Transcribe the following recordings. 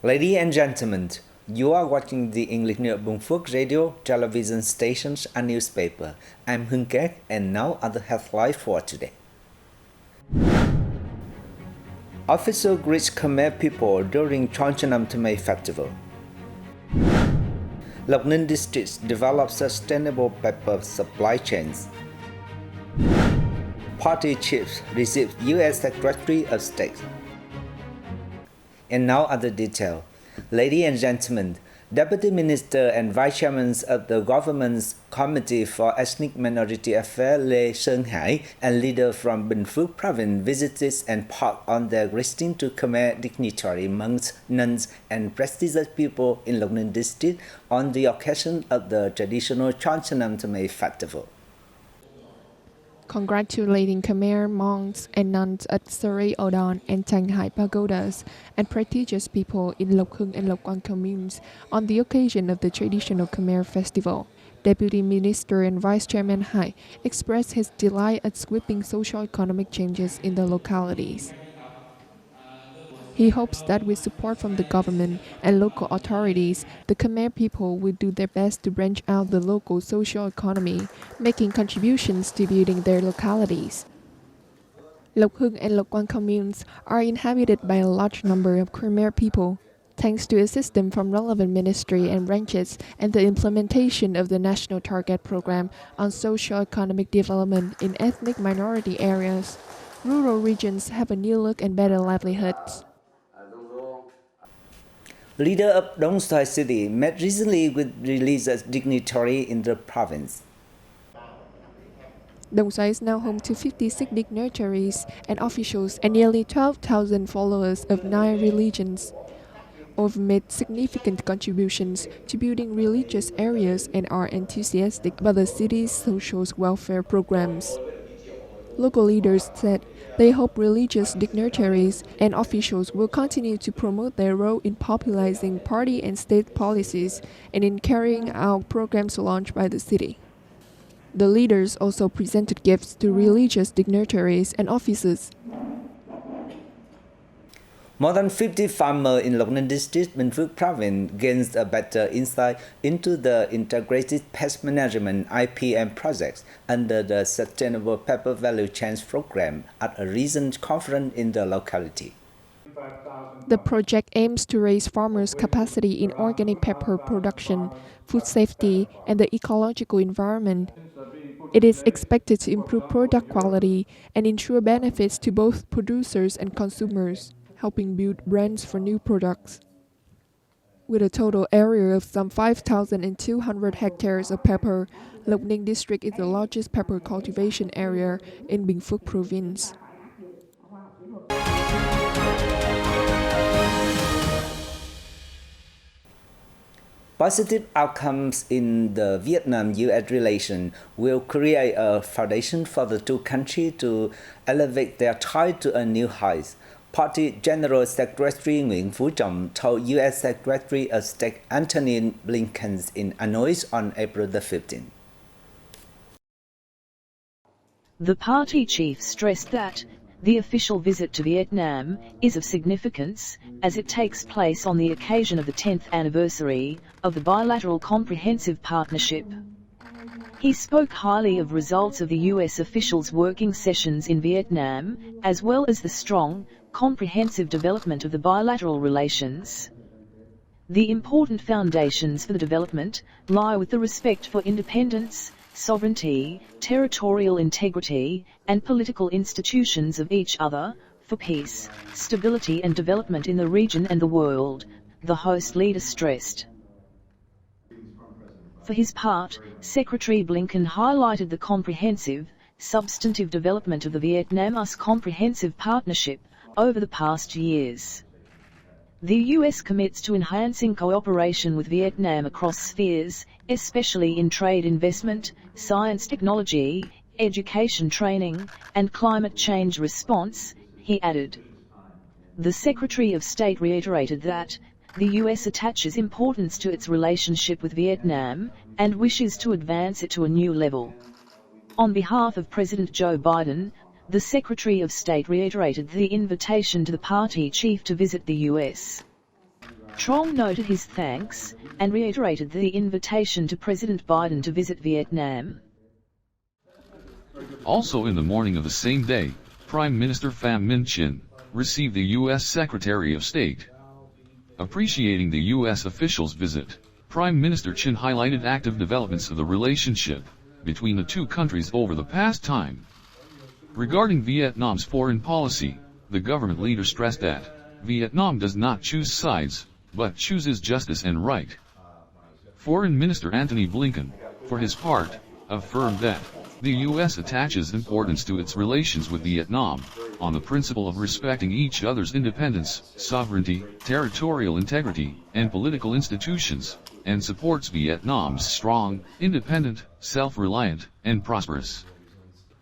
Ladies and gentlemen, you are watching the English New Bình Phước radio, television stations, and newspaper. I'm Hưng Kết, and now are the headlines for today. Official greets Khmer people during Chonchonam Thmay festival. Loc Ninh district develops sustainable paper supply chains. Party chiefs receive U.S. Secretary of State. And now other detail. Ladies and gentlemen, Deputy Minister and Vice Chairman of the Government's Committee for Ethnic Minority Affairs Lê Sơn Hải and leader from Bình Phước Province visited and parked on their greeting to Khmer dignitary monks, nuns, and prestigious people in Loc Ninh district on the occasion of the traditional Chonchonam Thmay festival. Congratulating Khmer monks and nuns at Seri Odon and Changhai pagodas and prestigious people in Loc Hưng and Loc Quang communes on the occasion of the traditional Khmer festival. Deputy Minister and Vice Chairman Hai expressed his delight at sweeping socio-economic changes in the localities. He hopes that with support from the government and local authorities, the Khmer people will do their best to branch out the local social economy, making contributions to building their localities. Loc Hưng and Loc Quang communes are inhabited by a large number of Khmer people, thanks to assistance from relevant ministry and branches and the implementation of the National Target Program on Socio-Economic Development in ethnic minority areas. Rural regions have a new look and better livelihoods. Leader of Dong Xoai City met recently with religious dignitary in the province. Dong Xoai is now home to 56 dignitaries and officials and nearly 12,000 followers of 9 religions. All have made significant contributions to building religious areas and are enthusiastic about the city's social welfare programs. Local leaders said they hope religious dignitaries and officials will continue to promote their role in popularizing party and state policies and in carrying out programs launched by the city. The leaders also presented gifts to religious dignitaries and officers. More than 50 farmers in Loc Ninh district, Bình Phước province gained a better insight into the integrated pest management IPM projects under the Sustainable Paper Value Chain program at a recent conference in the locality. The project aims to raise farmers' capacity in organic paper production, food safety, and the ecological environment. It is expected to improve product quality and ensure benefits to both producers and consumers, helping build brands for new products. With a total area of some 5,200 hectares of pepper, Loc Ninh district is the largest pepper cultivation area in Bình Phước province. Positive outcomes in the Vietnam-US relation will create a foundation for the two countries to elevate their ties to a new height. Party General Secretary Nguyễn Phú Trọng told U.S. Secretary of State Antony Blinken in Hanoi on April the 15th. The party chief stressed that the official visit to Vietnam is of significance as it takes place on the occasion of the 10th anniversary of the bilateral comprehensive partnership. He spoke highly of results of the U.S. officials' working sessions in Vietnam, as well as the strong, comprehensive development of the bilateral relations. The important foundations for the development lie with the respect for independence, sovereignty, territorial integrity, and political institutions of each other, for peace, stability and development in the region and the world, the host leader stressed. For his part, Secretary Blinken highlighted the comprehensive, substantive development of the Vietnam-US comprehensive partnership over the past years. The U.S. commits to enhancing cooperation with Vietnam across spheres, especially in trade investment, science technology, education training, and climate change response, he added. The Secretary of State reiterated that the U.S. attaches importance to its relationship with Vietnam and wishes to advance it to a new level. On behalf of President Joe Biden, the Secretary of State reiterated the invitation to the party chief to visit the U.S. Trong noted his thanks and reiterated the invitation to President Biden to visit Vietnam. Also in the morning of the same day, Prime Minister Pham Minh Chinh received the U.S. Secretary of State. Appreciating the U.S. official's visit, Prime Minister Chinh highlighted active developments of the relationship between the two countries over the past time. Regarding Vietnam's foreign policy, the government leader stressed that Vietnam does not choose sides, but chooses justice and right. Foreign Minister Antony Blinken, for his part, affirmed that the U.S. attaches importance to its relations with Vietnam, on the principle of respecting each other's independence, sovereignty, territorial integrity, and political institutions, and supports Vietnam's strong, independent, self-reliant, and prosperous.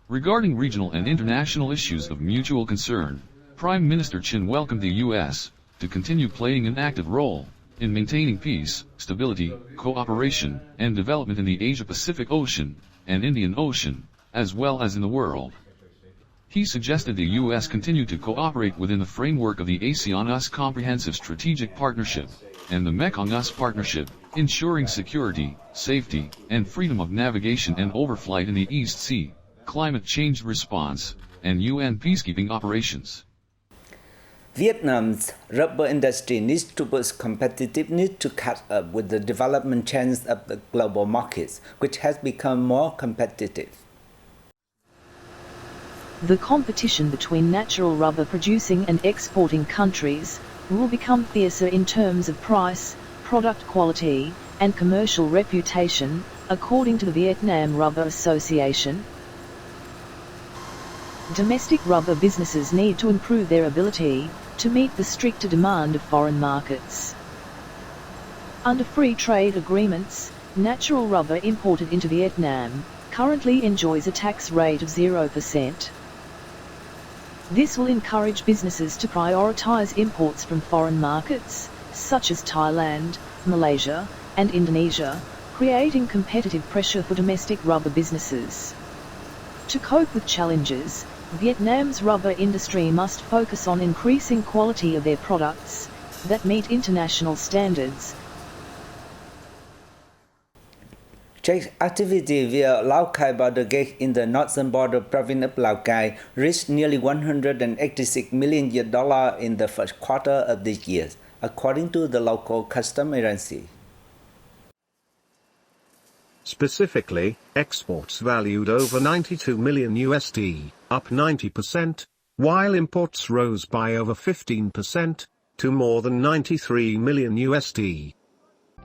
Regarding regional and international issues of mutual concern, Prime Minister Chinh welcomed the U.S. to continue playing an active role in maintaining peace, stability, cooperation, and development in the Asia-Pacific Ocean and Indian Ocean, as well as in the world. He suggested the U.S. continue to cooperate within the framework of the ASEAN-US Comprehensive Strategic Partnership and the Mekong-US Partnership, ensuring security, safety, and freedom of navigation and overflight in the East Sea, climate change response, and UN peacekeeping operations. Vietnam's rubber industry needs to boost competitiveness to catch up with the development trends of the global markets, which has become more competitive. The competition between natural rubber producing and exporting countries will become fiercer in terms of price, product quality, and commercial reputation, according to the Vietnam Rubber Association. Domestic rubber businesses need to improve their ability to meet the stricter demand of foreign markets. Under free trade agreements, natural rubber imported into Vietnam currently enjoys a tax rate of 0%. This will encourage businesses to prioritize imports from foreign markets, such as Thailand, Malaysia, and Indonesia, creating competitive pressure for domestic rubber businesses. To cope with challenges, Vietnam's rubber industry must focus on increasing quality of their products that meet international standards. Trade activity via Lao Cai border gate in the northern border province of Lao Cai reached nearly $186 million in the first quarter of this year, according to the local custom agency. Specifically, exports valued over $92 million USD, up 90%, while imports rose by over 15%, to more than $93 million USD.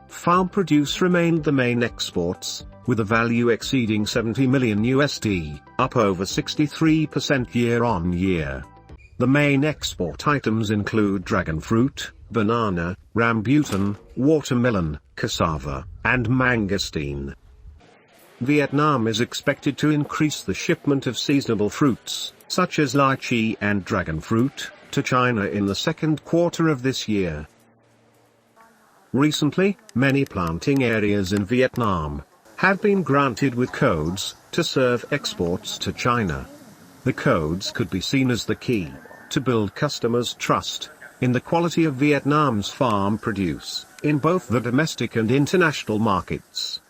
Farm produce remained the main exports, with a value exceeding $70 million USD, up over 63% year-on-year. The main export items include dragon fruit, banana, rambutan, watermelon, cassava, and mangosteen. Vietnam is expected to increase the shipment of seasonal fruits, such as lychee and dragon fruit, to China in the second quarter of this year. Recently, many planting areas in Vietnam have been granted with codes to serve exports to China. The codes could be seen as the key to build customers' trust in the quality of Vietnam's farm produce, in both the domestic and international markets.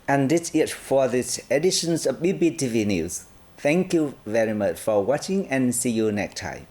And this is for this edition of BPTV News. Thank you very much for watching and see you next time.